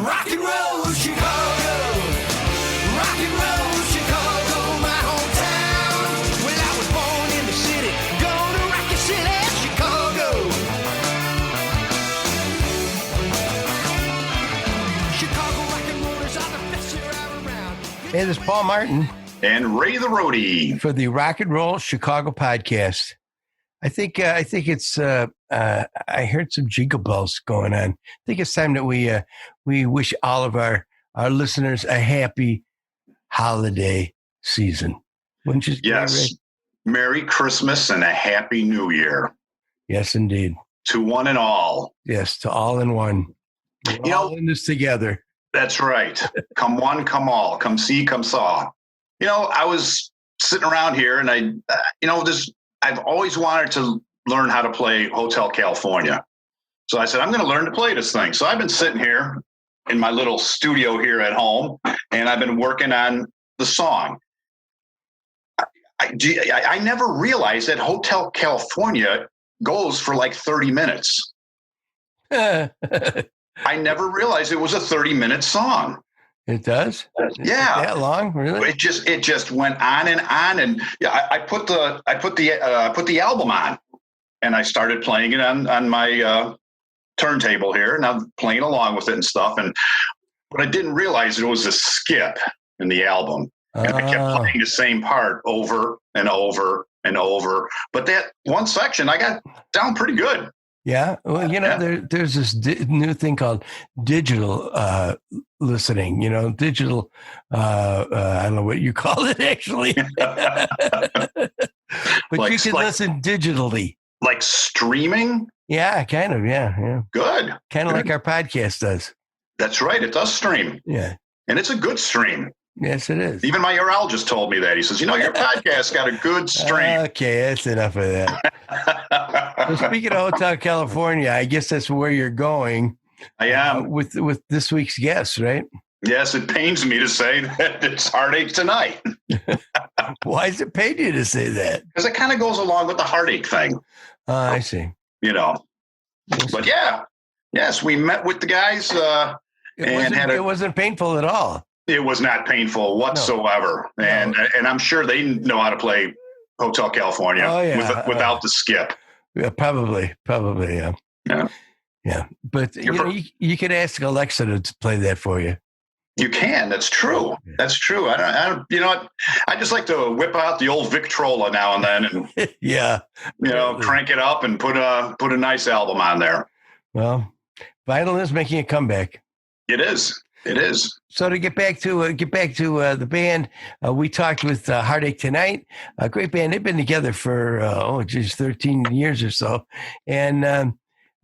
Rock and roll Chicago, rock and roll Chicago, my hometown. Well, I was born in the city, gonna rock your city, Chicago. Chicago rock and rollers are the best here around. Hey, this is Paul Martin and Ray the Roadie for the Rock and Roll Chicago podcast. I think it's. I heard some jingle bells going on. I think it's time that we wish all of our listeners a happy holiday season. Wouldn't you? Yes. Merry Christmas and a Happy New Year. Yes, indeed. To one and all. Yes, to all in one. We're all in this together. That's right. Come one, come all. Come see, come saw. I was sitting around here and I've always wanted to learn how to play Hotel California. So I said, I'm going to learn to play this thing. So I've been sitting here in my little studio here at home, and I've been working on the song. I never realized that Hotel California goes for like 30 minutes. I never realized it was a 30-minute song. It does? Yeah. That long, really? It just went on, and I put the album on, and I started playing it on my turntable here, and I'm playing along with it and stuff. But I didn't realize it was a skip in the album, and I kept playing the same part over and over and over. But that one section I got down pretty good. Yeah, well, there's this new thing called digital listening. Digital. I don't know what you call it actually, but you can listen digitally, like streaming. Yeah, kind of. Yeah. Good. Kind of like our podcast does. That's right. It does stream. Yeah, and it's a good stream. Yes, it is. Even my urologist told me that. He says, your podcast got a good stream. Okay, that's enough of that. So speaking of Hotel California, I guess that's where you're going. I am. With this week's guest, right? Yes, it pains me to say that it's Heartache Tonight. Why does it pain you to say that? Because it kind of goes along with the heartache thing. I see. But yes, we met with the guys. It wasn't painful at all. It was not painful whatsoever. No. And I'm sure they know how to play Hotel California without the skip. Yeah, probably, yeah. Yeah. But you could ask Alexa to play that for you. You can. That's true. Yeah. That's true. I just like to whip out the old Victrola now and then and yeah. Crank it up and put a nice album on there. Well, vinyl is making a comeback. It is. So to get back to the band, we talked with Heartache Tonight, a great band. They've been together for 13 years or so, and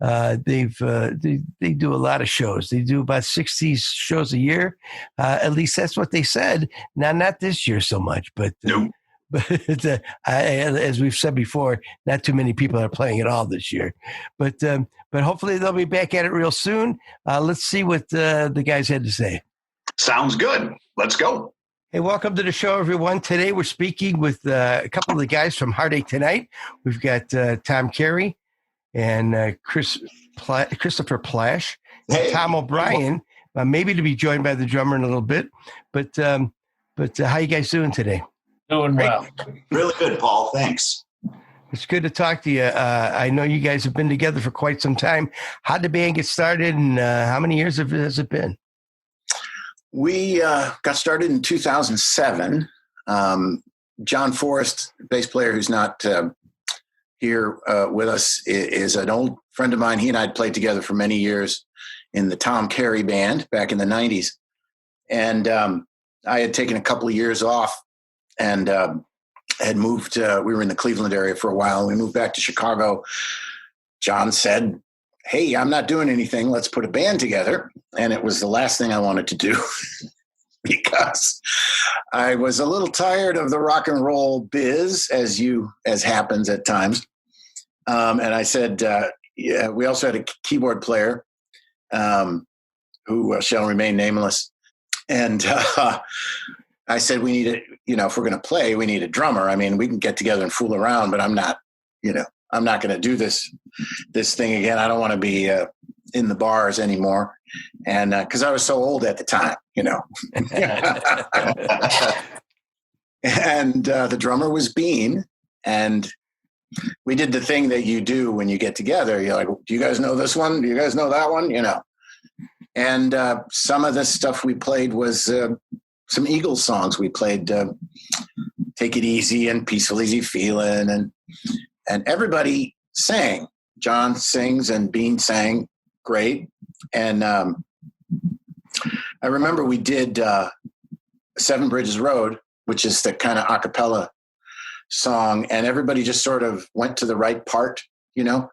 they do a lot of shows. They do about 60 shows a year. At least that's what they said. Now, not this year so much, but no. But as we've said before, not too many people are playing at all this year. But hopefully they'll be back at it real soon. Let's see what the guys had to say. Sounds good. Let's go. Hey, welcome to the show, everyone. Today we're speaking with a couple of the guys from Heartache Tonight. We've got Tom Carey and Christopher Plash, and Tom O'Brien, maybe to be joined by the drummer in a little bit. But how you guys doing today? Doing well. Really good, Paul. Thanks. It's good to talk to you. I know you guys have been together for quite some time. How did the band get started, and how many years has it been? We got started in 2007. John Forrest, bass player who's not here with us, is an old friend of mine. He and I had played together for many years in the Tom Carey band back in the 90s. And I had taken a couple of years off and had moved. We were in the Cleveland area for a while. We moved back to Chicago. John said, "Hey, I'm not doing anything. Let's put a band together." And it was the last thing I wanted to do because I was a little tired of the rock and roll biz, as happens at times. And I said, we also had a keyboard player who shall remain nameless. And I said, we need a, if we're going to play, we need a drummer. I mean, we can get together and fool around, but I'm not going to do this thing again. I don't want to be in the bars anymore. And because I was so old at the time, you know. And the drummer was Bean. And we did the thing that you do when you get together. You're like, do you guys know this one? Do you guys know that one? You know. And some of the stuff we played was some Eagles songs. We played Take It Easy and Peaceful Easy Feeling. And everybody sang. John sings and Bean sang great. And I remember we did Seven Bridges Road, which is the kind of a cappella song. And everybody just sort of went to the right part, you know.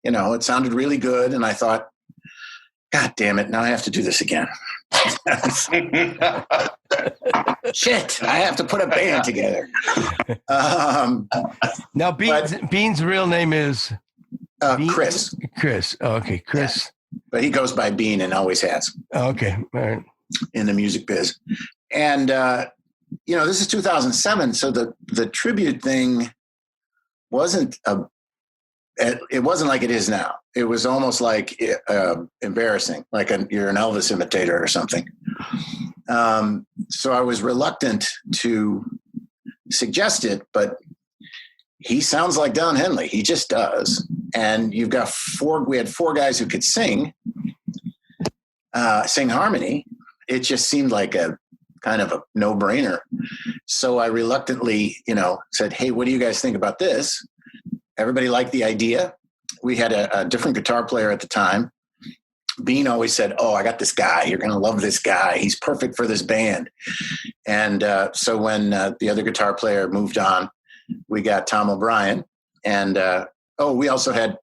It sounded really good. And I thought, God damn it, now I have to do this again. Shit, I have to put a band together. Now, Bean's real name is? Chris. Chris. Oh, okay, Chris. Yeah. But he goes by Bean and always has. Oh, okay, all right. In the music biz. And, this is 2007, so the tribute thing wasn't it wasn't like it is now. It was almost like embarrassing, like you're an Elvis imitator or something. So I was reluctant to suggest it, but he sounds like Don Henley. He just does. And we had four guys who could sing harmony. It just seemed like a kind of a no-brainer. So I reluctantly, said, hey, what do you guys think about this? Everybody liked the idea. We had a different guitar player at the time. Bean always said, oh, I got this guy. You're going to love this guy. He's perfect for this band. And so when the other guitar player moved on, we got Tom O'Brien. And, we also had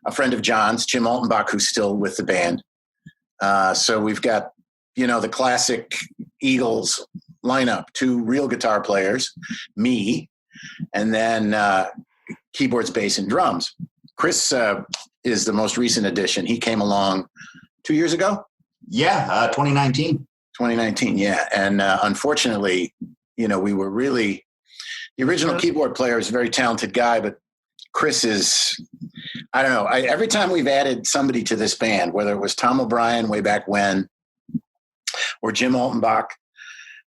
a friend of John's, Jim Altenbach, who's still with the band. So we've got, the classic Eagles lineup, 2 real guitar players, me, and then keyboards, bass, and drums. Chris is the most recent addition. He came along 2 years ago? Yeah, 2019. 2019, yeah. And unfortunately, we were really – the original keyboard player is a very talented guy, but Chris is – I don't know. Every time we've added somebody to this band, whether it was Tom O'Brien way back when or Jim Altenbach,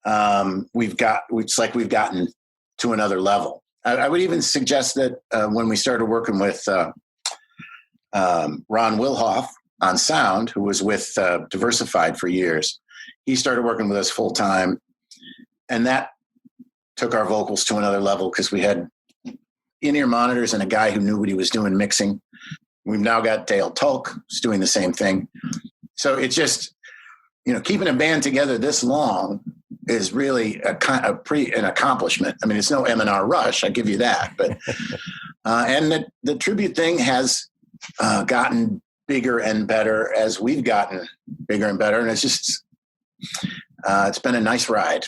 it's like we've gotten to another level. I would even suggest that when we started working with Ron Wilhoff on sound, who was with Diversified for years, he started working with us full time. And that took our vocals to another level because we had in-ear monitors and a guy who knew what he was doing mixing. We've now got Dale Tulk who's doing the same thing. So it's just, keeping a band together this long is really an accomplishment. I mean, it's no M&R Rush, I give you that. But and the tribute thing has gotten bigger and better as we've gotten bigger and better, and it's just it's been a nice ride.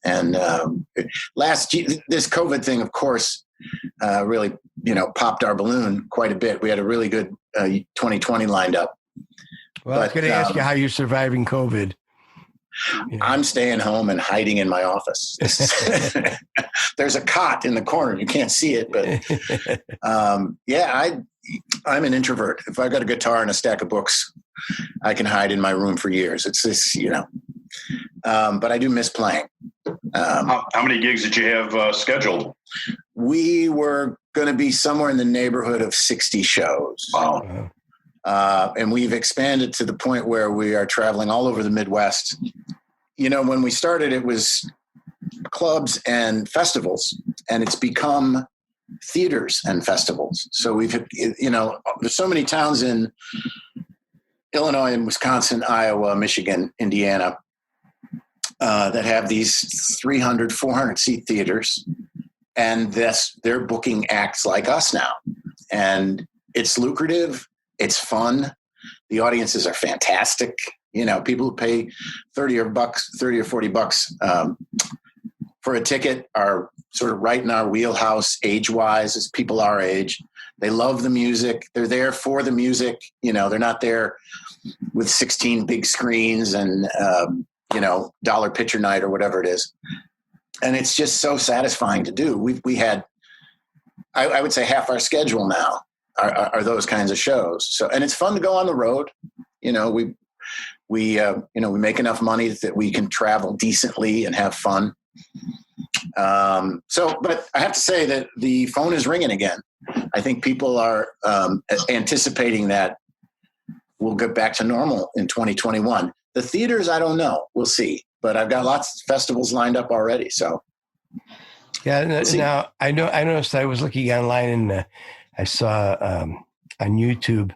And this COVID thing, of course, really popped our balloon quite a bit. We had a really good 2020 lined up. Well, I was going to ask you how you're surviving COVID. I'm staying home and hiding in my office. There's a cot in the corner. You can't see it, but I'm an introvert. If I got a guitar and a stack of books, I can hide in my room for years. It's this, but I do miss playing. How many gigs did you have scheduled? We were going to be somewhere in the neighborhood of 60 shows. Wow. And we've expanded to the point where we are traveling all over the Midwest. When we started, it was clubs and festivals, and it's become theaters and festivals. So we've, there's so many towns in Illinois and Wisconsin, Iowa, Michigan, Indiana, that have these 300, 400 seat theaters. And they're booking acts like us now. And it's lucrative. It's fun. The audiences are fantastic. People who pay $30 or $40 for a ticket are sort of right in our wheelhouse age-wise as people our age. They love the music. They're there for the music. They're not there with 16 big screens and, dollar picture night or whatever it is. And it's just so satisfying to do. We had, I would say, half our schedule now are those kinds of shows. So, and it's fun to go on the road. You know, we make enough money that we can travel decently and have fun. But I have to say that the phone is ringing again. I think people are anticipating that we'll get back to normal in 2021. The theaters, I don't know. We'll see. But I've got lots of festivals lined up already. So, yeah. Now I noticed I was looking online and I saw on YouTube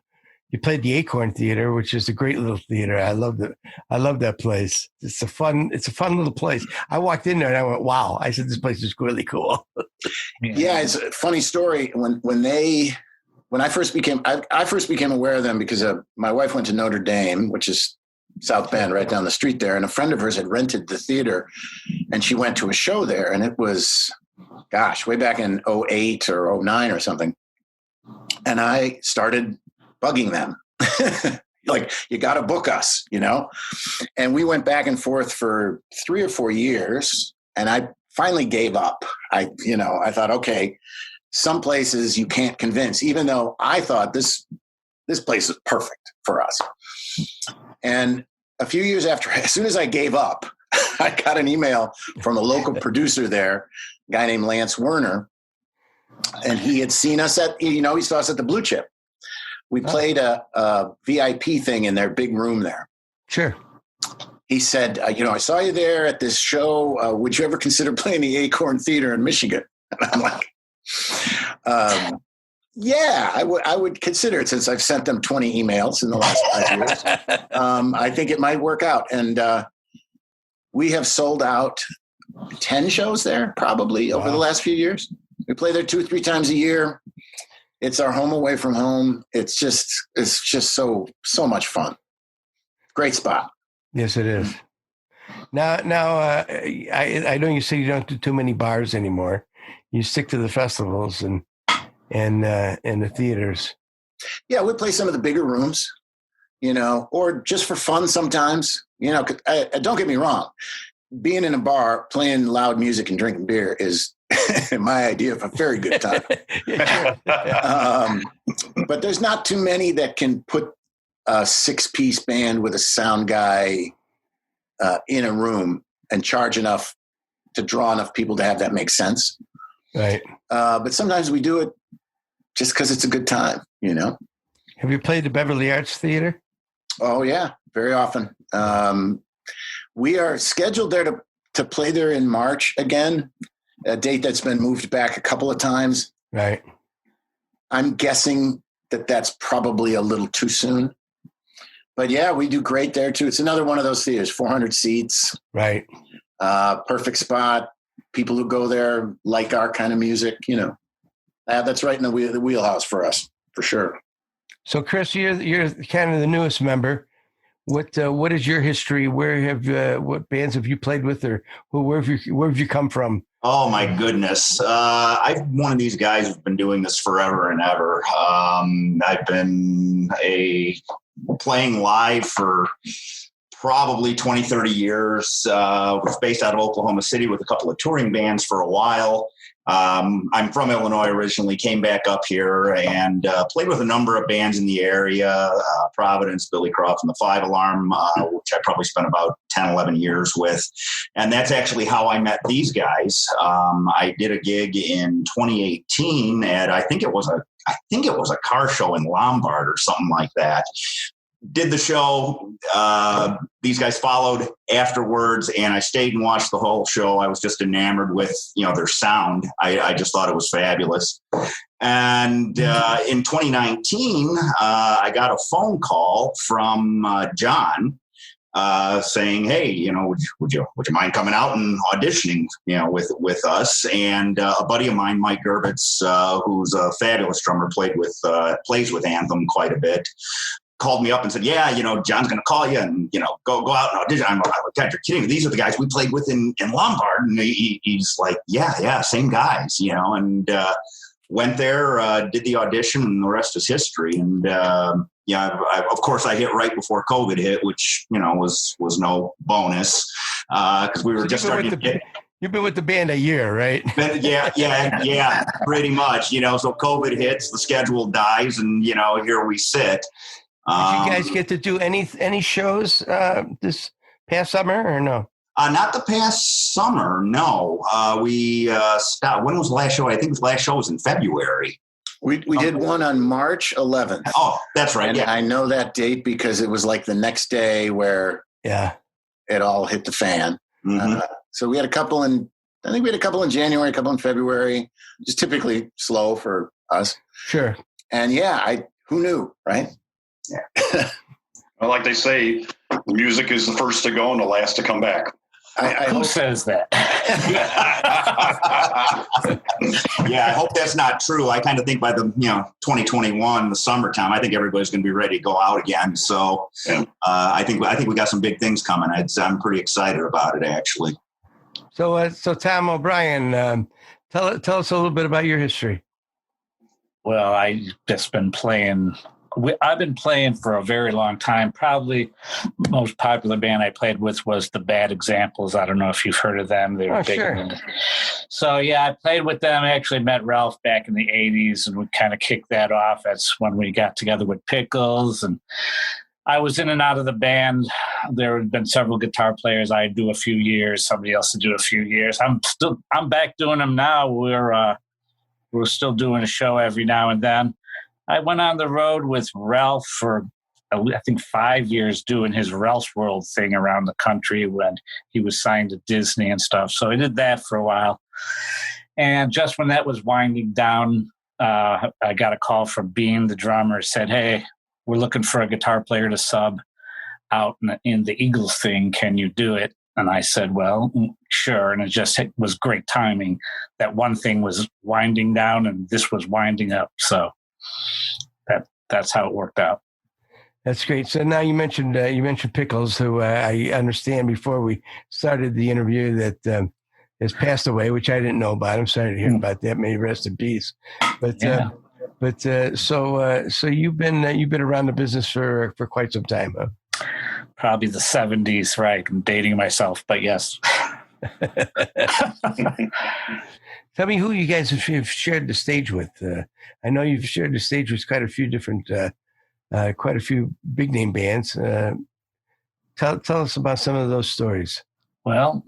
you played the Acorn Theater, which is a great little theater. I love that place. It's a fun little place. I walked in there and I went, wow. I said, this place is really cool. Yeah, it's a funny story. When I first became aware of them because my wife went to Notre Dame, which is South Bend, right down the street there. And a friend of hers had rented the theater and she went to a show there. And it was, way back in 08 or 09 or something. And I started bugging them. Like, you got to book us, you know? And we went back and forth for 3 or 4 years. And I finally gave up. I thought, okay, some places you can't convince, even though I thought this place is perfect for us. And a few years after, as soon as I gave up, I got an email from a local producer there, a guy named Lance Werner. And he had seen us he saw us at the Blue Chip. We played a VIP thing in their big room there. Sure. He said, I saw you there at this show. Would you ever consider playing the Acorn Theater in Michigan? And I'm like, yeah, I would consider it, since I've sent them 20 emails in the last 5 years. I think it might work out. And we have sold out 10 shows there probably over the last few years. We play there 2 or 3 times a year. It's our home away from home. It's just so much fun. Great spot. Yes, it is. Now, I know you say you don't do too many bars anymore. You stick to the festivals and the theaters. Yeah, we play some of the bigger rooms, or just for fun sometimes. Don't get me wrong. Being in a bar, playing loud music and drinking beer is my idea of a very good time. But there's not too many that can put a 6-piece band with a sound guy in a room and charge enough to draw enough people to have that make sense. Right. But sometimes we do it just because it's a good time, Have you played the Beverly Arts Theater? Oh, yeah, very often. We are scheduled there to play there in March again, a date that's been moved back a couple of times. Right. I'm guessing that's probably a little too soon. But yeah, we do great there too. It's another one of those theaters, 400 seats. Right. Perfect spot. People who go there like our kind of music, that's right in the wheelhouse for us, for sure. So Chris, you're kind of the newest member. What is your history? What bands have you played with, or where have you come from? Oh my goodness. I'm one of these guys who's been doing this forever and ever. I've been playing live for probably 20, 30 years. Was based out of Oklahoma City with a couple of touring bands for a while. I'm from Illinois originally, came back up here and played with a number of bands in the area, Providence, Billy Croft and the 5 Alarm, which I probably spent about 10, 11 years with. And that's actually how I met these guys. I did a gig in 2018 at, I think it was a car show in Lombard or something like that. Did the show. These guys followed afterwards, and I stayed and watched the whole show. I was just enamored with, their sound. I just thought it was fabulous. And in 2019, I got a phone call from John saying, "Hey, would you mind coming out and auditioning, with us?" And a buddy of mine, Mike Gerbitz, who's a fabulous drummer, plays with Anthem quite a bit, called me up and said, "Yeah, John's going to call you and, go out and audition." I'm like, "God, you're kidding me. These are the guys we played with in Lombard." And he's like, yeah, same guys, and went there, did the audition, and the rest is history. And of course I hit right before COVID hit, which, was no bonus because we were just starting to get. You've been with the band a year, right? Yeah, pretty much. So COVID hits, the schedule dies, and here we sit. Did you guys get to do any shows this past summer or no? Not the past summer, no. We stopped. When was the last show? I think the last show was in February. We did one on March 11th. Oh, that's right. And yeah. I know that date because it was like the next day where it all hit the fan. Mm-hmm. So we had a couple in January, a couple in February, just typically slow for us. Sure. And who knew, right? Yeah. Well, like they say, music is the first to go and the last to come back. Who says that? Yeah, I hope that's not true. I kind of think by the 2021, the summertime, I think everybody's going to be ready to go out again. So I think we got some big things coming. I'm pretty excited about it, actually. So Tom O'Brien, tell us a little bit about your history. Well, I've just been playing. I've been playing for a very long time. Probably the most popular band I played with was the Bad Examples. I don't know if you've heard of them. They were big. Sure. So, yeah, I played with them. I actually met Ralph back in the 80s, and we kind of kicked that off. That's when we got together with Pickles. And I was in and out of the band. There had been several guitar players. I'd do a few years. Somebody else would do a few years. I'm back doing them now. We're still doing a show every now and then. I went on the road with Ralph for, I think, 5 years doing his Ralph's World thing around the country when he was signed to Disney and stuff. So I did that for a while. And just when that was winding down, I got a call from Bean, the drummer, said, "Hey, we're looking for a guitar player to sub out in the Eagles thing. Can you do it?" And I said, "Well, sure." And it was great timing. That one thing was winding down and this was winding up. So that's how it worked out. That's great. So now you mentioned Pickles, who I understand before we started the interview that has passed away, which I didn't know about. I'm sorry to hear about that. May he rest in peace. But so you've been around the business for quite some time, huh? Probably the 70s, right? I'm dating myself, but yes. Tell me who you guys have shared the stage with. I know you've shared the stage with quite a few different, quite a few big name bands. Tell us about some of those stories. Well,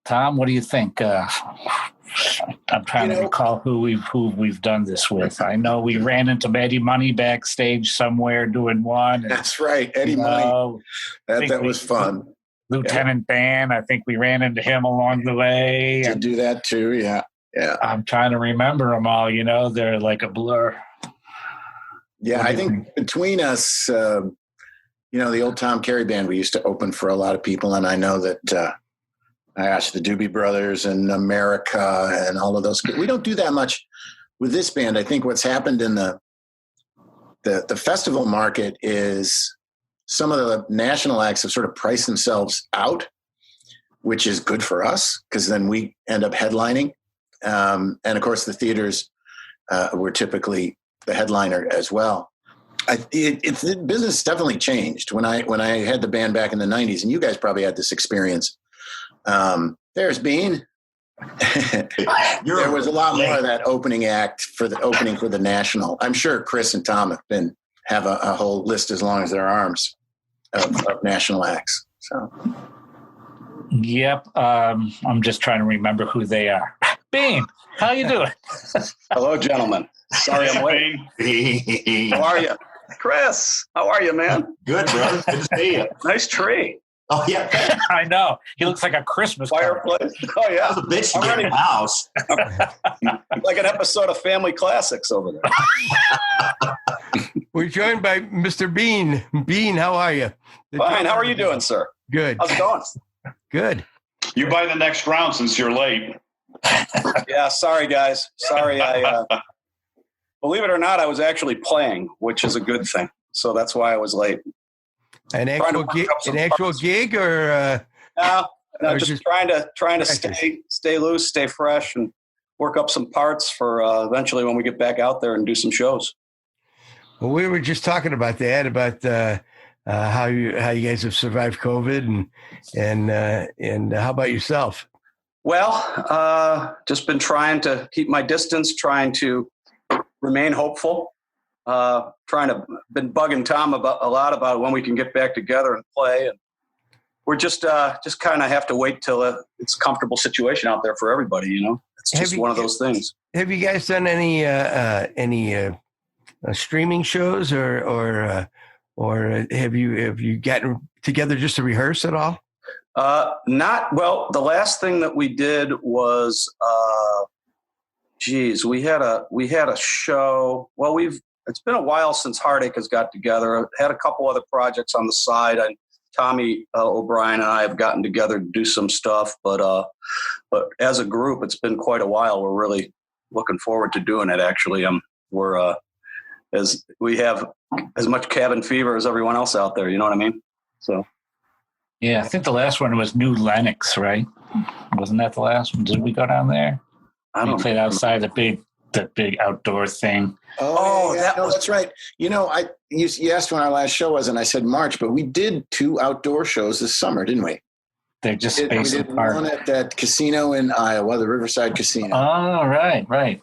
Tom, what do you think? I'm trying to recall who we've done this with. I know we ran into Eddie Money backstage somewhere doing one. That's right, Eddie Money. That was fun. Lieutenant Dan, I think we ran into him along the way. To do that too, yeah. I'm trying to remember them all. They're like a blur. Yeah, I think between us, the old Tom Carey band, we used to open for a lot of people, and I know that I asked the Doobie Brothers and America and all of those. We don't do that much with this band. I think what's happened in the festival market is some of the national acts have sort of priced themselves out, which is good for us because then we end up headlining. And of course, the theaters were typically the headliner as well. The business definitely changed when I had the band back in the 90s, and you guys probably had this experience. There's Bean. There was a lot more of that opening act for the national. I'm sure Chris and Tom have a whole list as long as their arms of national acts. So. Yep. I'm just trying to remember who they are. Bean, how you doing? Hello, gentlemen. Sorry I'm late. How are you? Chris, how are you, man? Good, brother. Good to see you. Nice tree. Oh, yeah. I know. He looks like a Christmas fireplace. Oh, yeah. That was a bitch to get in the house. Like an episode of Family Classics over there. We're joined by Mr. Bean. Bean, how are you? Fine. How are you doing, sir? Good. How's it going? Good. You buy the next round since you're late. Yeah, sorry, guys. Sorry. Believe it or not, I was actually playing, which is a good thing. So that's why I was late. An actual gig or no, or just trying to stay loose, stay fresh, and work up some parts for eventually when we get back out there and do some shows. Well, we were just talking about that, about how you guys have survived COVID, and how about yourself? Well, just been trying to keep my distance, trying to remain hopeful. Been bugging Tom a lot about when we can get back together and play, and we're just kind of have to wait till it's a comfortable situation out there for everybody. You know, it's just one of those things. Have you guys done any streaming shows or have you gotten together just to rehearse at all? Not well. The last thing that we did was, we had a show. Well, it's been a while since Heartache has got together. I've had a couple other projects on the side, and Tommy O'Brien and I have gotten together to do some stuff. But as a group, it's been quite a while. We're really looking forward to doing it. Actually, as we have as much cabin fever as everyone else out there. You know what I mean? So. Yeah, I think the last one was New Lenox, right? Wasn't that the last one? Did we go down there? We played outside the big outdoor thing. That's right. You know, you asked when our last show was, and I said March, but we did 2 outdoor shows this summer, didn't we? They're just we did one at that casino in Iowa, the Riverside Casino. Oh, right. Right.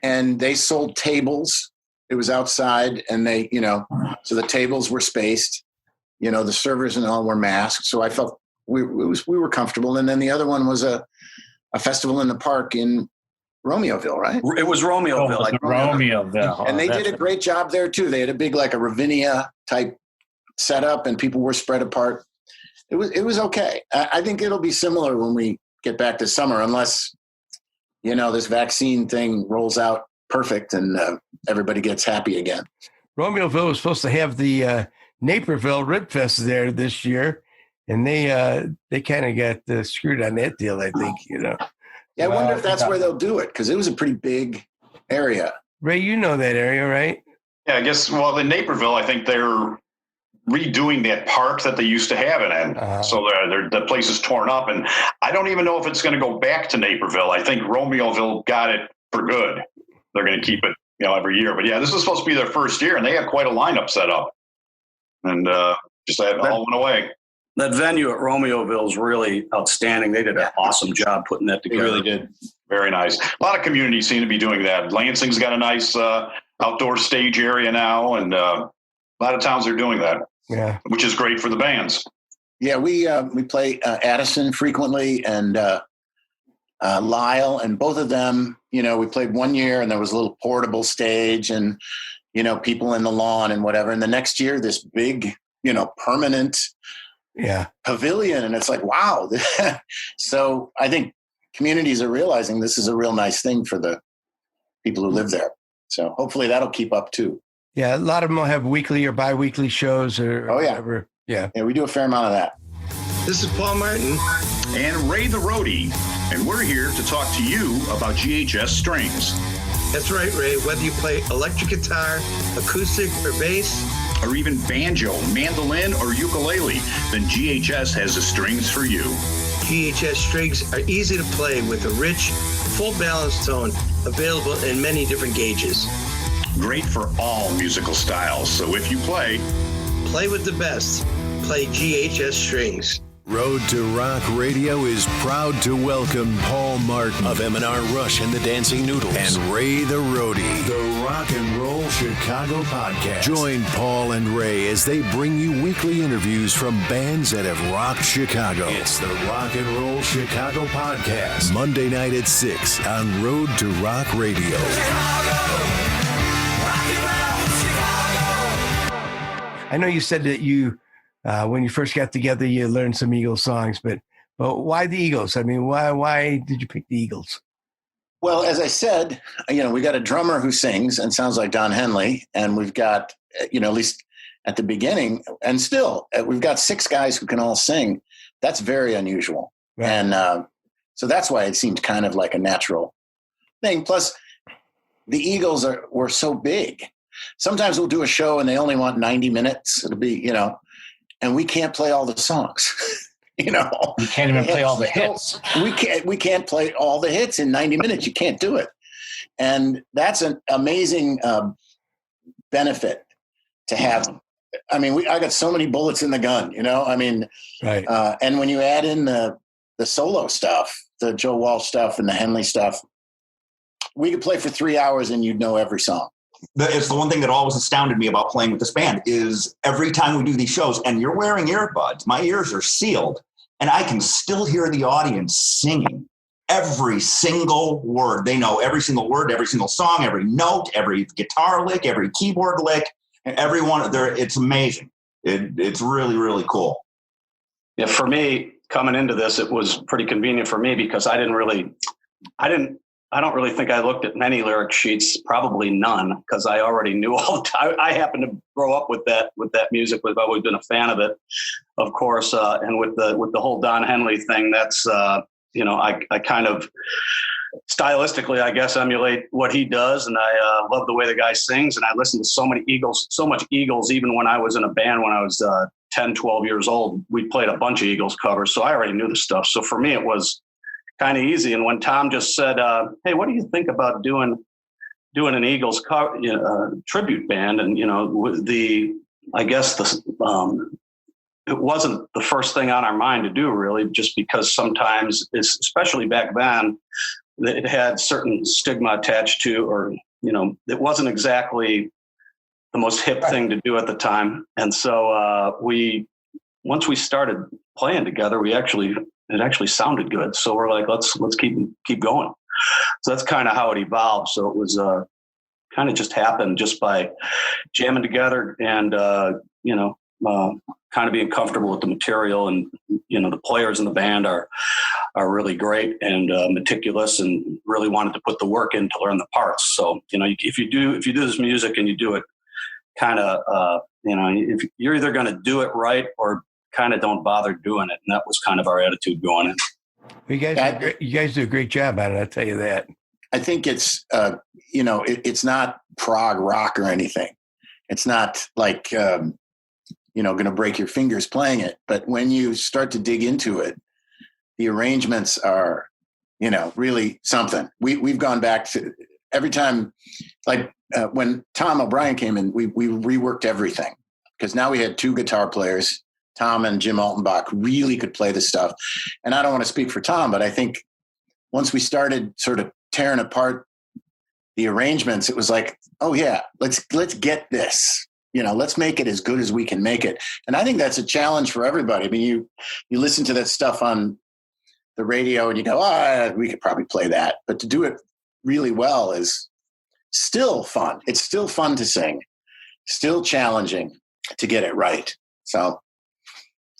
And they sold tables. It was outside, and they, so the tables were spaced. The servers and all were masked. So I felt we were comfortable. And then the other one was a festival in the park in Romeoville, right? It was Romeoville. Romeoville. And they did a great job there too. They had a big, like a Ravinia type setup, and people were spread apart. It was okay. I think it'll be similar when we get back to summer, unless, this vaccine thing rolls out perfect and everybody gets happy again. Romeoville was supposed to have the Naperville Rib Fest there this year, and they kind of got screwed on that deal, I think. Yeah, I wonder if that's where they'll do it, because it was a pretty big area. Ray, you know that area, right? Yeah, I guess. Well, in Naperville, I think they're redoing that park that they used to have it in. So the place is torn up, and I don't even know if it's going to go back to Naperville. I think Romeoville got it for good. They're going to keep it, every year. But yeah, this is supposed to be their first year, and they had quite a lineup set up. And just that all went away. That venue at Romeoville is really outstanding. They did an awesome job putting that together. They really did. Very nice. A lot of communities seem to be doing that. Lansing's got a nice outdoor stage area now, and a lot of towns are doing that. Yeah, which is great for the bands. Yeah, we play Addison frequently and Lyle, and both of them, we played one year and there was a little portable stage and, people in the lawn and whatever. And the next year, this big, permanent pavilion. And it's like, wow. So I think communities are realizing this is a real nice thing for the people who live there. So hopefully that'll keep up too. Yeah, a lot of them will have weekly or bi-weekly shows or whatever. Yeah, we do a fair amount of that. This is Paul Martin. And Ray the Roadie. And we're here to talk to you about GHS strings. That's right, Ray. Whether you play electric guitar, acoustic, or bass, or even banjo, mandolin, or ukulele, then GHS has the strings for you. GHS strings are easy to play with a rich, full balanced tone available in many different gauges. Great for all musical styles. So if you play with the best. Play GHS strings. Road to Rock Radio is proud to welcome Paul Martin of M&R Rush and the Dancing Noodles and Ray the Roadie, the Rock and Roll Chicago podcast. Join Paul and Ray as they bring you weekly interviews from bands that have rocked Chicago. It's the Rock and Roll Chicago podcast, Monday night at 6 on Road to Rock Radio. I know you said that you, when you first got together, you learned some Eagles songs, but why the Eagles? I mean, why did you pick the Eagles? Well, as I said, we got a drummer who sings and sounds like Don Henley, and we've got, at least at the beginning, and still, we've got 6 guys who can all sing. That's very unusual. Right. And so that's why it seemed kind of like a natural thing. Plus, the Eagles were so big. Sometimes we'll do a show and they only want 90 minutes. It'll be, and we can't play all the songs. You can't even play all the hits. We can't play all the hits in 90 minutes. You can't do it. And that's an amazing benefit to have. I mean, I got so many bullets in the gun, right. And when you add in the the solo stuff, the Joe Walsh stuff and the Henley stuff, we could play for 3 hours and you'd know every song. It's the one thing that always astounded me about playing with this band is every time we do these shows and you're wearing earbuds, my ears are sealed and I can still hear the audience singing every single word. They know every single word, every single song, every note, every guitar lick, every keyboard lick, and everyone there. It's amazing. It's really, really cool. Yeah, for me, coming into this, it was pretty convenient for me because I don't really think I looked at many lyric sheets, probably none, because I already knew all the time. I happened to grow up with that music. I've always been a fan of it, of course. And with the whole Don Henley thing, that's, I kind of stylistically, I guess, emulate what he does. And I love the way the guy sings. And I listened to so much Eagles, even when I was in a band when I was 10, 12 years old. We played a bunch of Eagles covers. So I already knew the stuff. So for me, it was kind of easy. And when Tom just said, hey, what do you think about doing an Eagles tribute band? And, it wasn't the first thing on our mind to do, really, just because sometimes, especially back then, it had certain stigma attached to, or, it wasn't exactly the most hip thing to do at the time. And so once we started playing together, it actually sounded good. So we're like, let's keep going. So that's kind of how it evolved. So it was kind of just happened just by jamming together and, kind of being comfortable with the material. And, the players in the band are really great and meticulous and really wanted to put the work in to learn the parts. So, if you do this music and you do it kind of, if you're either going to do it right or kind of don't bother doing it. And that was kind of our attitude going in. You guys do a great job on it. I'll tell you that. I think it's, it's not prog rock or anything. It's not like, going to break your fingers playing it. But when you start to dig into it, the arrangements are, really something. We've gone back to every time, like when Tom O'Brien came in, we reworked everything because now we had 2 guitar players. Tom and Jim Altenbach really could play the stuff. And I don't want to speak for Tom, but I think once we started sort of tearing apart the arrangements, it was like, oh yeah, let's get this. Let's make it as good as we can make it. And I think that's a challenge for everybody. I mean, you listen to that stuff on the radio and you go, we could probably play that. But to do it really well is still fun. It's still fun to sing, still challenging to get it right. So,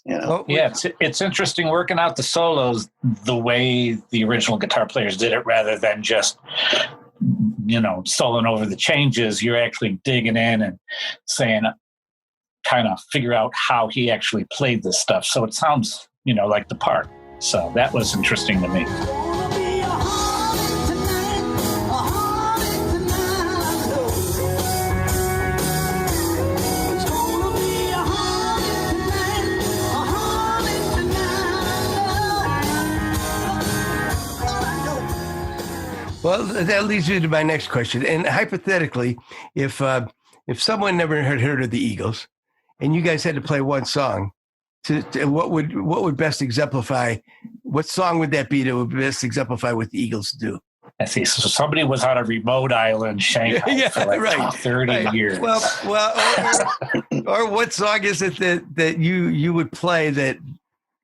Yeah, it's interesting working out the solos the way the original guitar players did it rather than just soloing over the changes. You're actually digging in and saying, kind of figure out how he actually played this stuff. So it sounds, like the part. So that was interesting to me. Well, that leads me to my next question. And hypothetically, if someone never had heard of the Eagles, and you guys had to play one song, what would best exemplify? What song would that be that would best exemplify what the Eagles do? I see. So somebody was on a remote island, Shanghai, for 30 years. Well, or what song is it that you would play that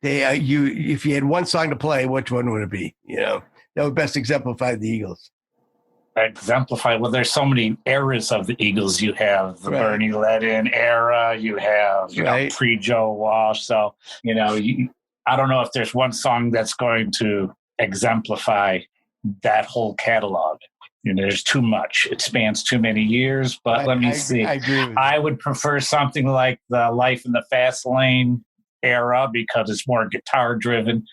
if you had one song to play, which one would it be? That would best exemplify the Eagles. Well, there's so many eras of the Eagles. You have the Bernie Ledin era. You have pre-Joe Walsh. So, I don't know if there's one song that's going to exemplify that whole catalog. There's too much. It spans too many years. But let me see. I agree with I would prefer something like the Life in the Fast Lane era because it's more guitar driven.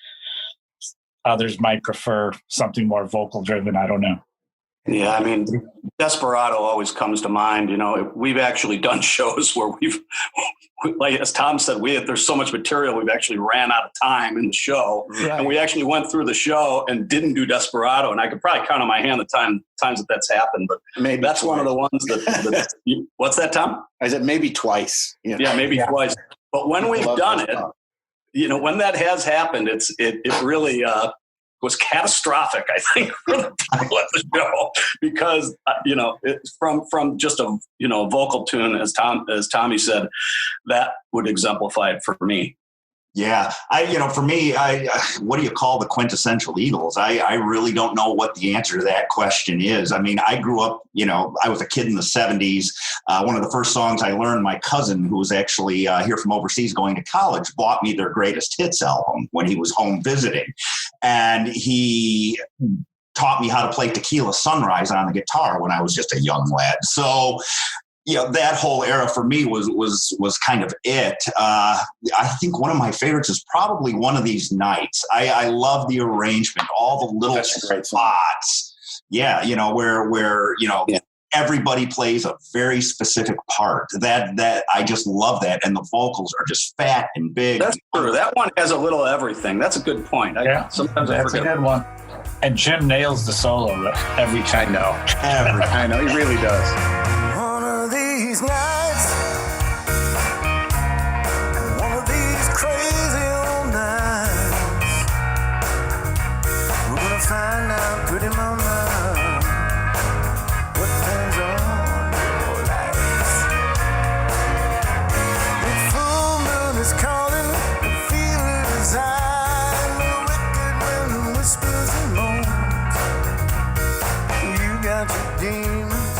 Others might prefer something more vocal driven. I don't know. Yeah, I mean, Desperado always comes to mind. We've actually done shows where like as Tom said, there's so much material, we've actually ran out of time in the show. Right. And we actually went through the show and didn't do Desperado. And I could probably count on my hand the times that's happened. But maybe that's twice. One of the ones that what's that, Tom? I said maybe twice. Yeah, maybe twice. But when we've done it, when that has happened, it really was catastrophic, I think, for the people at the show, because it's from just a vocal tune, as Tommy said, that would exemplify it for me. Yeah. For me, what do you call the quintessential Eagles? I really don't know what the answer to that question is. I mean, I grew up, I was a kid in the 70s. One of the first songs I learned, my cousin, who was actually here from overseas going to college, bought me their greatest hits album when he was home visiting. And he taught me how to play Tequila Sunrise on the guitar when I was just a young lad. So, that whole era for me was kind of it. I think one of my favorites is probably One of These Nights. I love the arrangement, all the little spots. Yeah, where everybody plays a very specific part. That I just love that, and the vocals are just fat and big. That's true. That one has a little everything. That's a good point. Sometimes I forget. That's a good one. And Jim nails the solo every time. I know. He really does. These nights, one of these crazy old nights, we're gonna find out, pretty mama, what turns on your lights. The full moon is calling, the fever is high, and the wicked wind whispers and moans. You got your demons,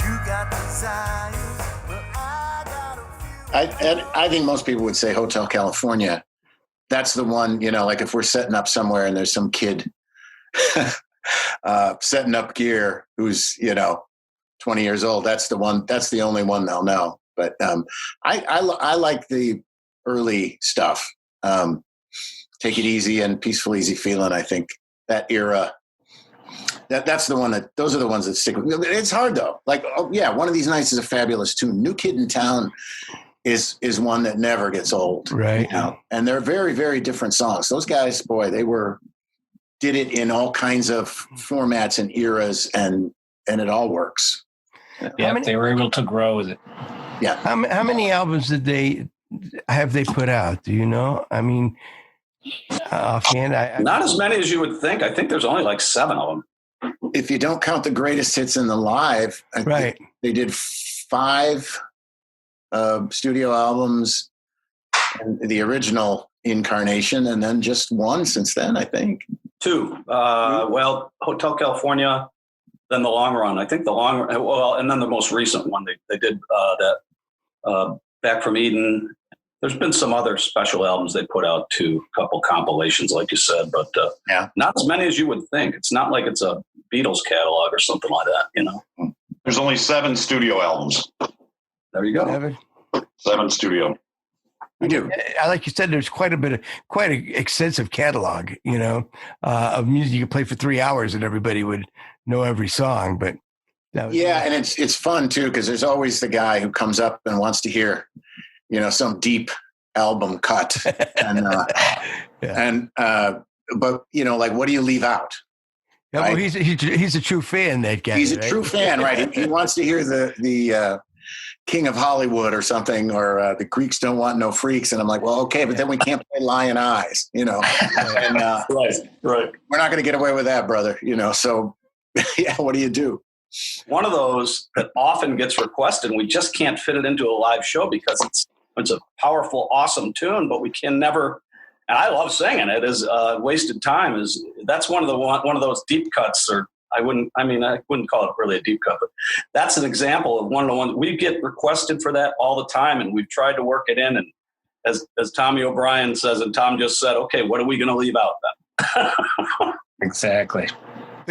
you got desire. I think most people would say Hotel California. That's the one, like if we're setting up somewhere and there's some kid setting up gear who's, 20 years old. That's the one. That's the only one they'll know. But I like the early stuff. Take It Easy and Peaceful Easy Feeling. I think that era. That's the one those are the ones that stick with me. It's hard though. Like, One of These Nights is a fabulous tune. New Kid in Town is one that never gets old. Right. And they're very, very different songs. Those guys, boy, they did it in all kinds of formats and eras, and it all works. Yeah, they were able to grow with it. Yeah. How many albums have they put out? Do you know? I mean, offhand, not as many as you would think. I think there's only like 7 of them. If you don't count the greatest hits in the live, right? They did 5 studio albums, and the original incarnation, and then just 1 since then, I think. 2. Hotel California, then The Long Run. I think and then the most recent one they did that Back from Eden. There's been some other special albums they put out too, a couple compilations, like you said, but not as many as you would think. It's not like it's a Beatles catalog or something like that, There's only 7 studio albums. There you go. 7 studio. We do. Like you said, there's quite an extensive catalog, of music you could play for 3 hours and everybody would know every song. But and it's fun too, because there's always the guy who comes up and wants to hear, some deep album cut, and but like, what do you leave out? Yeah, right? Well, he's a true fan. That guy. He's a true fan, right? He wants to hear the King of Hollywood or something, or the Greeks Don't Want No Freaks, and I'm like, well, okay, but then we can't play Lion Eyes, and right. We're not going to get away with that, brother. So what do you do? One of those that often gets requested, and we just can't fit it into a live show because it's a powerful, awesome tune, but we can never. And I love singing it. Is Wasted Time. That's one of those deep cuts, or I wouldn't call it really a deep cut, but that's an example of one of the ones we get requested for that all the time, and we've tried to work it in. And as Tommy O'Brien says, and Tom just said, okay, what are we going to leave out then? Exactly.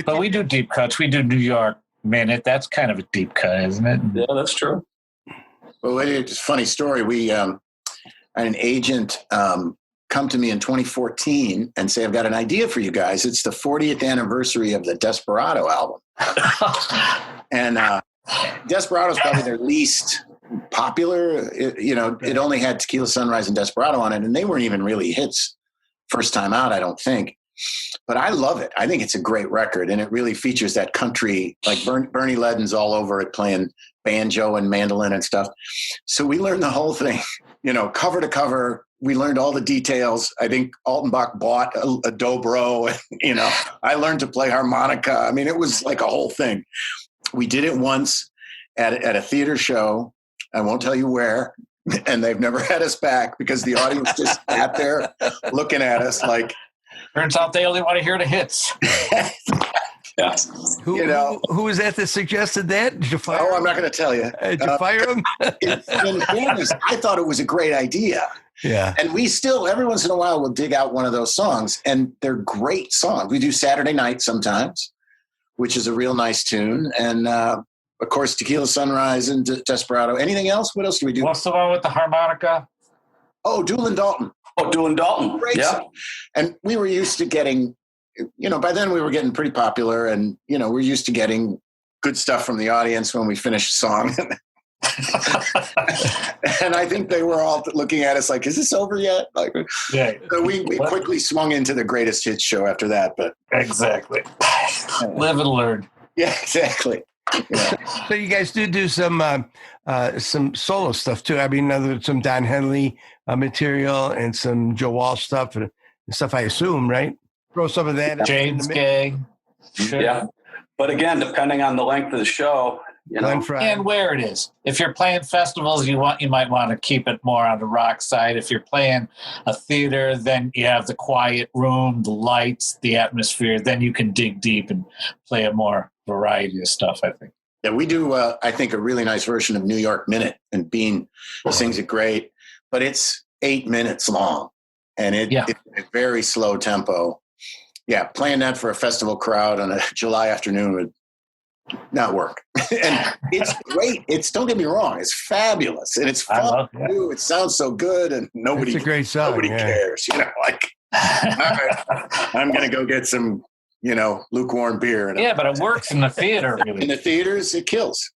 But we do deep cuts. We do New York Minute. That's kind of a deep cut, isn't it? Yeah, that's true. Well, it's a funny story. We had an agent come to me in 2014 and say, I've got an idea for you guys. It's the 40th anniversary of the Desperado album. And Desperado's probably their least popular. It only had Tequila Sunrise and Desperado on it, and they weren't even really hits first time out, I don't think. But I love it. I think it's a great record, and it really features that country, like Bernie Ledden's all over it playing banjo and mandolin and stuff. So we learned the whole thing, cover to cover, we learned all the details. I think Altenbach bought a dobro. You know, I learned to play harmonica. I mean, it was like a whole thing. We did it once at a theater show. I won't tell you where. And they've never had us back because the audience just sat there looking at us like. Turns out they only want to hear the hits. Yeah. Who was that suggested that? Did you fire him? I'm not going to tell you. Did you fire him? In fairness, I thought it was a great idea. Yeah. And we still, every once in a while, we'll dig out one of those songs, and they're great songs. We do Saturday Night sometimes, which is a real nice tune. And, of course, Tequila Sunrise and Desperado. Anything else? What else do we do? What's the one with the harmonica? Oh, Duel and Dalton. Oh, Duel and Dalton. Great song. And we were used to getting, by then we were getting pretty popular, and, we're used to getting good stuff from the audience when we finished a song. And I think they were all looking at us like, is this over yet? Like, Yeah. So we quickly swung into the greatest hits show after that. But Exactly. Live and learn. yeah, exactly. Yeah. So you guys do some solo stuff too. I mean, some Don Henley material and some Joe Walsh stuff and stuff, I assume, right? Throw some of that. James Gang. Sure. Yeah. But again, depending on the length of the show, and where it is. If you're playing festivals, you might want to keep it more on the rock side. If you're playing a theater, then you have the quiet room, the lights, the atmosphere. Then you can dig deep and play a more variety of stuff, I think. Yeah, we do, I think, a really nice version of New York Minute, and Bean sings it great, but it's 8 minutes long, and it's a very slow tempo. Yeah, playing that for a festival crowd on a July afternoon would not work. And it's great. Don't get me wrong, it's fabulous, and it's fun to do. It sounds so good, and it's a great song. Nobody cares, like, all right, I'm going to go get some, lukewarm beer. Yeah, but it works in the theater, really. In the theaters, it kills.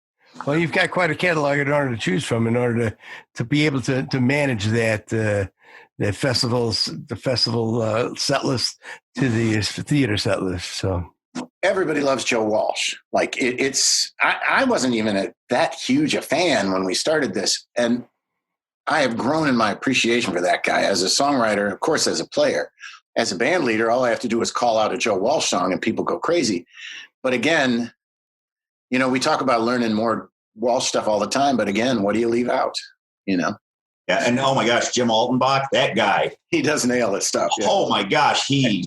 Well, you've got quite a catalog in order to choose from, in order to be able to manage that the festival set list to the theater set list. So everybody loves Joe Walsh. Like I wasn't even that huge a fan when we started this, and I have grown in my appreciation for that guy as a songwriter, of course, as a player. As a band leader, all I have to do is call out a Joe Walsh song and people go crazy. But again, we talk about learning more Walsh stuff all the time, but again, what do you leave out? Yeah, and oh my gosh, Jim Altenbach, that guy, he does nail this stuff. Yeah. Oh my gosh, he's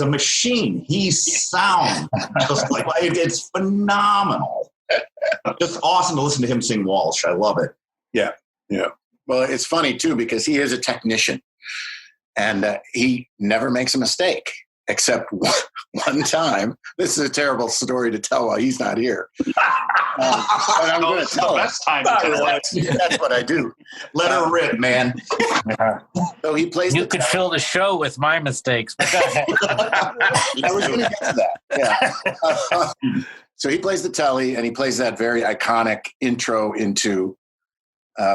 a machine. He's sound, just like it's phenomenal. Just awesome to listen to him sing Walsh. I love it. Yeah. Well, it's funny too because he is a technician, and he never makes a mistake. Except one time. This is a terrible story to tell while he's not here. But I'm going to tell it. That's what I do. Let her rip, man. So he plays. You could fill the show with my mistakes. I was going to get to that. Yeah. So he plays the telly, and he plays that very iconic intro into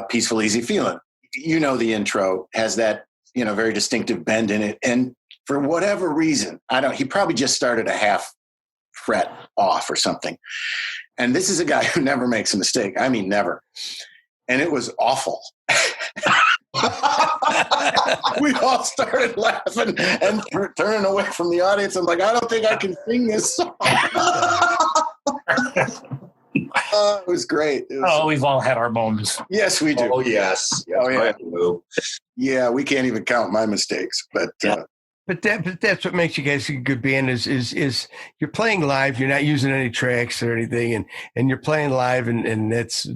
Peaceful Easy Feeling. The intro has that very distinctive bend in it, and for whatever reason, he probably just started a half fret off or something. And this is a guy who never makes a mistake. I mean, never. And it was awful. We all started laughing and turning away from the audience. I'm like, I don't think I can sing this song. It was great. We've all had our moments. Yes, we do. Oh, yes. Oh, yeah. Yeah, we can't even count my mistakes. But But that's what makes you guys a good band is you're playing live. You're not using any tracks or anything, and you're playing live, and that's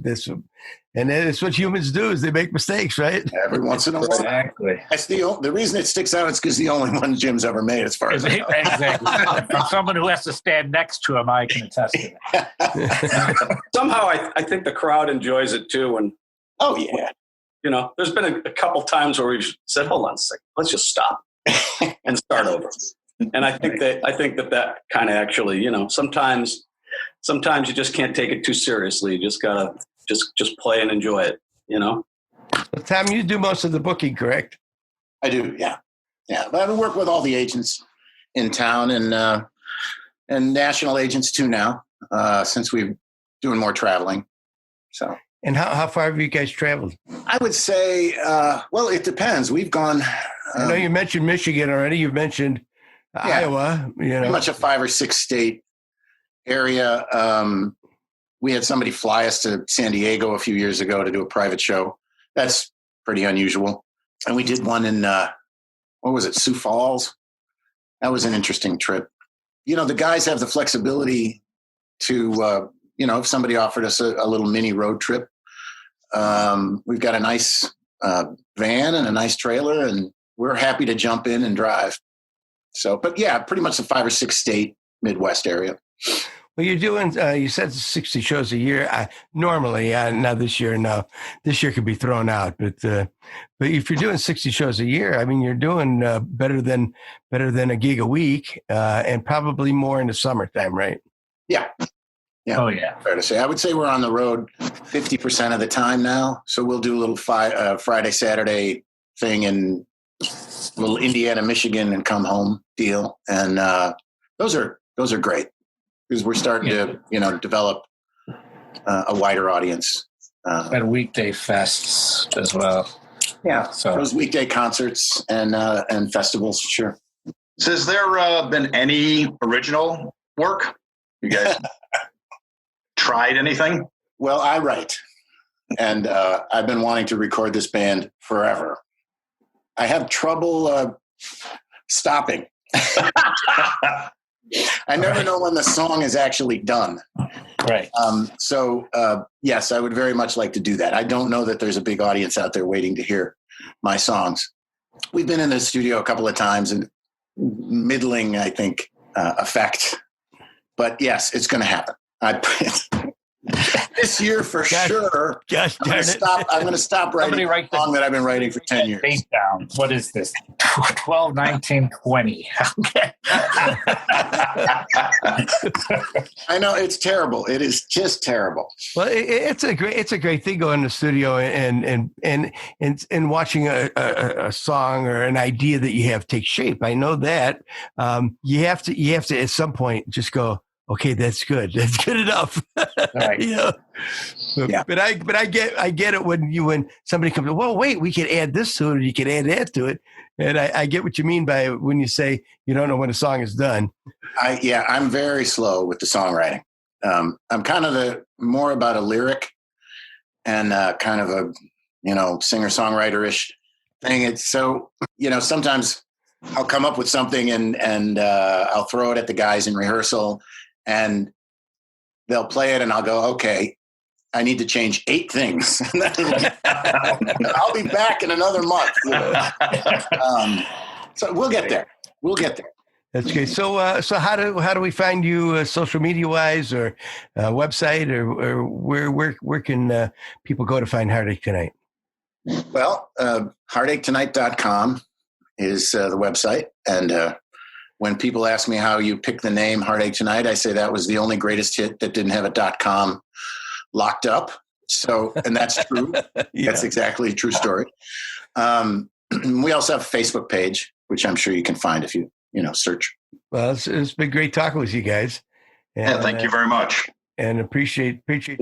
what humans do is they make mistakes, right? Every once in a while. Exactly. That's the reason it sticks out is because the only one Jim's ever made, as far as I know. Exactly. From someone who has to stand next to him, I can attest to that. Somehow, I think the crowd enjoys it too. And oh yeah, there's been a couple times where we've said, "Hold on a second, let's just stop." And start over. And I think that kind of actually, sometimes you just can't take it too seriously. You just gotta just play and enjoy it, Tom, you do most of the booking, correct? I do, yeah. But I work with all the agents in town and national agents too now, since we're doing more traveling. So And how far have you guys traveled? I would say, well, it depends. We've gone. I know you mentioned Michigan already. You've mentioned Iowa. Pretty much a 5 or 6 state area. We had somebody fly us to San Diego a few years ago to do a private show. That's pretty unusual. And we did one in, what was it, Sioux Falls? That was an interesting trip. The guys have the flexibility to, if somebody offered us a little mini road trip, we've got a nice van and a nice trailer, and we're happy to jump in and drive. So, but yeah, pretty much the 5 or 6 state Midwest area. Well, you're doing, you said 60 shows a year. Normally, now this year could be thrown out. But if you're doing 60 shows a year, I mean, you're doing better than a gig a week, and probably more in the summertime, right? Yeah. Yeah. Oh, yeah. Fair to say. I would say we're on the road 50% of the time now. So we'll do a little Friday, Saturday thing in little Indiana, Michigan, and come home deal. And those are great because we're starting to, develop a wider audience. And weekday fests as well. Yeah. So those weekday concerts and festivals, sure. So has there been any original work? You guys tried anything? Well, I write, and I've been wanting to record this band forever. I have trouble stopping. I never know when the song is actually done. Right. So, yes, I would very much like to do that. I don't know that there's a big audience out there waiting to hear my songs. We've been in the studio a couple of times and middling, I think, effect. But yes, it's going to happen. This year for sure. Gosh, I'm going to stop writing a song that I've been writing for 10 years. Date down. What is this? 12, 19, 20. Okay. I know it's terrible. It is just terrible. Well, it's a great thing going to the studio and watching a song or an idea that you have take shape. I know that you have to at some point just go, okay, that's good. That's good enough. Right. Yeah. But I get it when somebody comes, well, wait, we could add this to it, or you could add that to it. And I get what you mean by when you say you don't know when a song is done. I'm very slow with the songwriting. I'm kind of more about a lyric and kind of a, singer-songwriter-ish thing. It's so, sometimes I'll come up with something and I'll throw it at the guys in rehearsal, and they'll play it, and I'll go, okay, I need to change 8 things. I'll be back in another month. So we'll get there. That's great. So how do we find you social media wise, or website, or where can people go to find Heartache Tonight? Well, heartachetonight.com is the website. And when people ask me how you pick the name Heartache Tonight, I say that was the only greatest hit that didn't have a .com locked up. So, and that's true. Yeah. That's exactly a true story. We also have a Facebook page, which I'm sure you can find if you search. Well, it's been great talking with you guys. And, Thank you very much. And appreciate taking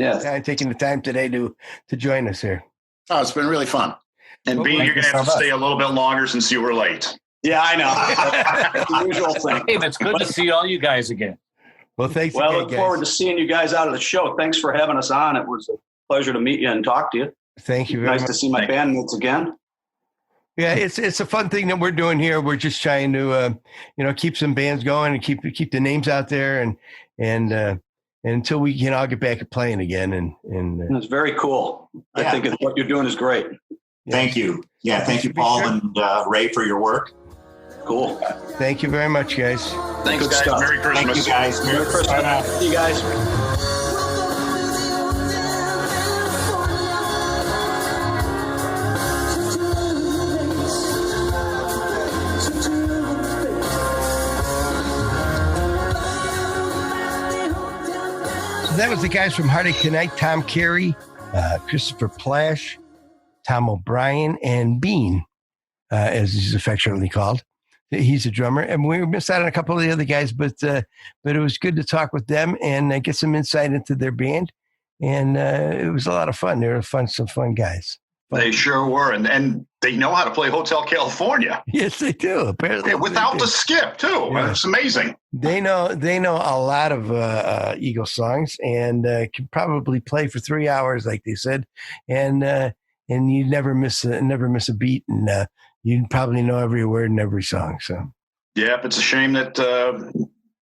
the time today to join us here. Oh, it's been really fun. And Bean, you're going to have to stay a little bit longer since you were late. Yeah, I know. That's the usual thing. Hey, it's good to see all you guys again. Well, thanks. Well, I again, look guys. forward to seeing you guys out of the show. Thanks for having us on. It was a pleasure to meet you and talk to you. Thank you very Nice much. to see my bandmates again. Yeah, it's a fun thing that we're doing here. We're just trying to keep some bands going and keep the names out there and until we can all get back to playing again. And It's very cool. Yeah. I think what you're doing is great. Thank you. Yeah, thank you, Paul and Ray, for your work. Cool. Thanks, guys. Thanks, Good guys. stuff. Merry Christmas. Thank you, guys. Merry Christmas. See you guys. So that was the guys from Heartache Tonight: Tom Carey, Christopher Plash, Tom O'Brien, and Bean, as he's affectionately called. He's a drummer, and we missed out on a couple of the other guys, but it was good to talk with them and get some insight into their band. And it was a lot of fun. They were some fun guys. They sure were. And they know how to play Hotel California. Yes, they do. Apparently, Yeah, without the skip, too. Yeah. It's amazing. They know a lot of Eagle songs and can probably play for 3 hours, like they said. And you never miss a beat. And you probably know every word in every song. So, yeah, it's a shame that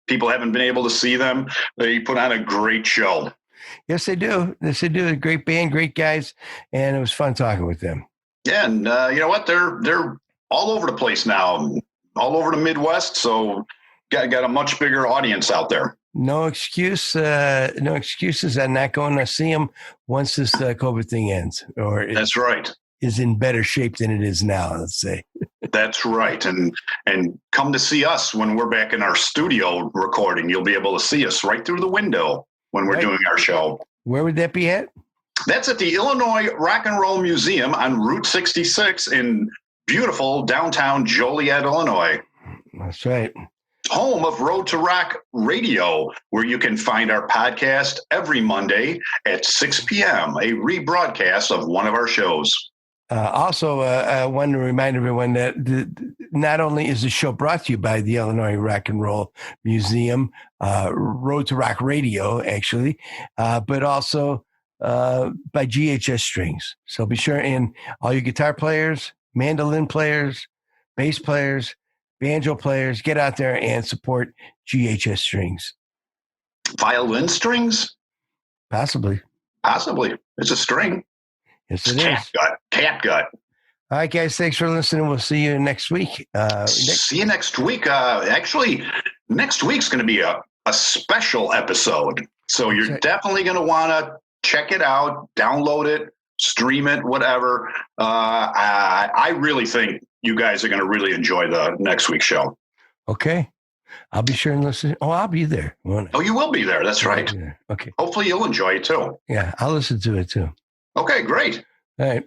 people haven't been able to see them. They put on a great show. Yes, they do. Yes, they do. A great band, great guys, and it was fun talking with them. Yeah, and you know what? They're all over the place now, all over the Midwest. So got a much bigger audience out there. No excuse. No excuses. I'm not going to see them once this COVID thing ends. That's right. Is in better shape than it is now. Let's say. That's right. And come to see us when we're back in our studio recording. You'll be able to see us right through the window when we're doing our show. Where would that be at? That's at the Illinois Rock and Roll Museum on Route 66 in beautiful downtown Joliet, Illinois. That's right. Home of Road to Rock Radio, where you can find our podcast every Monday at 6 p.m., a rebroadcast of one of our shows. Also, I want to remind everyone that not only is the show brought to you by the Illinois Rock and Roll Museum, Road to Rock Radio, actually, but also by GHS Strings. So be sure, and all your guitar players, mandolin players, bass players, banjo players, get out there and support GHS Strings. Violin strings? Possibly. It's a string. Yes, it is. Catgut. All right, guys. Thanks for listening. We'll see you next week. See you next week. Actually, next week's going to be a special episode. So you're definitely going to want to check it out, download it, stream it, whatever. I really think you guys are going to really enjoy the next week's show. Okay. I'll be sure and listen. Oh, I'll be there. Oh, you will be there. That's right. Okay. Hopefully you'll enjoy it too. Yeah, I'll listen to it too. Okay, great. All right.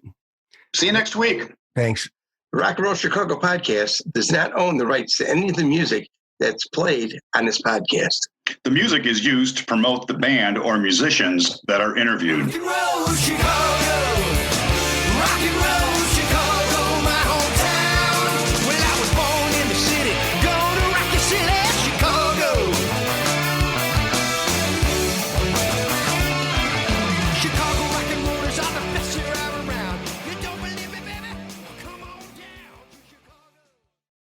See you next week. Thanks. Rock and Roll Chicago podcast does not own the rights to any of the music that's played on this podcast. The music is used to promote the band or musicians that are interviewed. Rock and roll Chicago. Rock and roll Chicago.